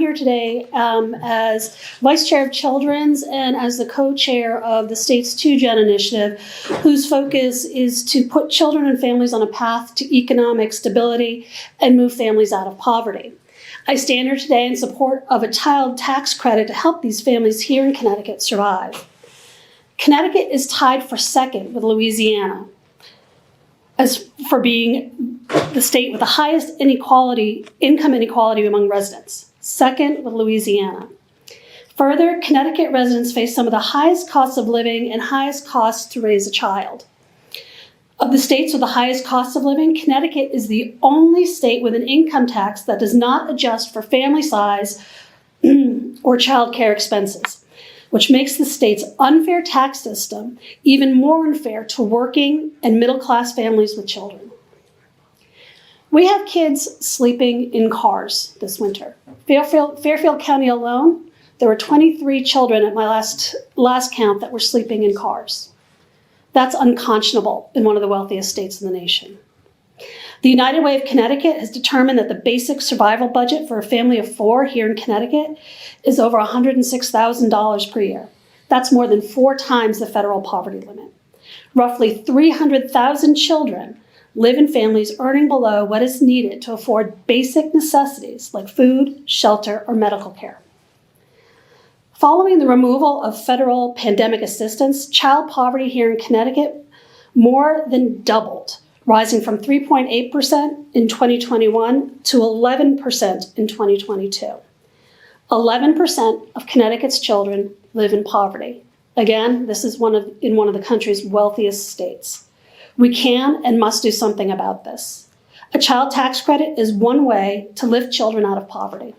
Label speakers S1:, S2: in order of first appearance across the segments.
S1: here today as Vice Chair of Children's and as the co-chair of the state's 2Gen initiative, whose focus is to put children and families on a path to economic stability and move families out of poverty. I stand here today in support of a child tax credit to help these families here in Connecticut survive. Connecticut is tied for second with Louisiana as for being the state with the highest income inequality among residents, second with Louisiana. Further, Connecticut residents face some of the highest costs of living and highest costs to raise a child. Of the states with the highest cost of living, Connecticut is the only state with an income tax that does not adjust for family size or child care expenses, which makes the state's unfair tax system even more unfair to working and middle-class families with children. We have kids sleeping in cars this winter. Fairfield County alone, there were 23 children at my last count that were sleeping in cars. That's unconscionable in one of the wealthiest states in the nation. The United Way of Connecticut has determined that the basic survival budget for a family of 4 here in Connecticut is over $106,000 per year. That's more than 4 times the federal poverty limit. Roughly 300,000 children live in families earning below what is needed to afford basic necessities like food, shelter, or medical care. Following the removal of federal pandemic assistance, child poverty here in Connecticut more than doubled, rising from 3.8% in 2021 to 11% in 2022. 11% of Connecticut's children live in poverty. Again, this is in one of the country's wealthiest states. We can and must do something about this. A child tax credit is one way to lift children out of poverty.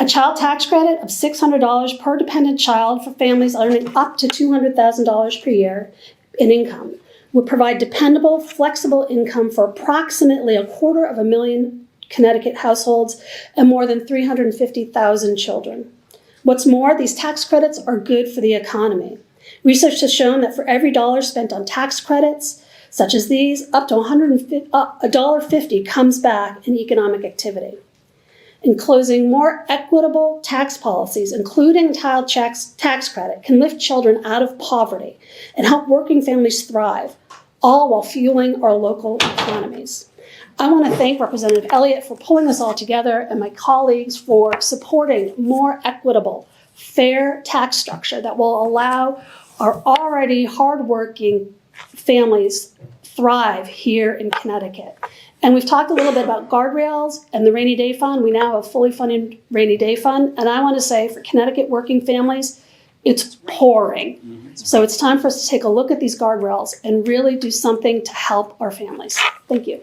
S1: A child tax credit of $600 per dependent child for families earning up to $200,000 per year in income would provide dependable, flexible income for approximately 250,000 Connecticut households and more than 350,000 children. What's more, these tax credits are good for the economy. Research has shown that for every dollar spent on tax credits, such as these, up to $1.50 comes back in economic activity. In closing, more equitable tax policies, including child tax credit, can lift children out of poverty and help working families thrive, all while fueling our local economies. I want to thank Representative Elliott for pulling this all together and my colleagues for supporting more equitable, fair tax structure that will allow our already hardworking families thrive here in Connecticut. And we've talked a little bit about guardrails and the rainy day fund. We now have a fully funded rainy day fund. And I want to say for Connecticut working families, it's pouring. So it's time for us to take a look at these guardrails and really do something to help our families. Thank you.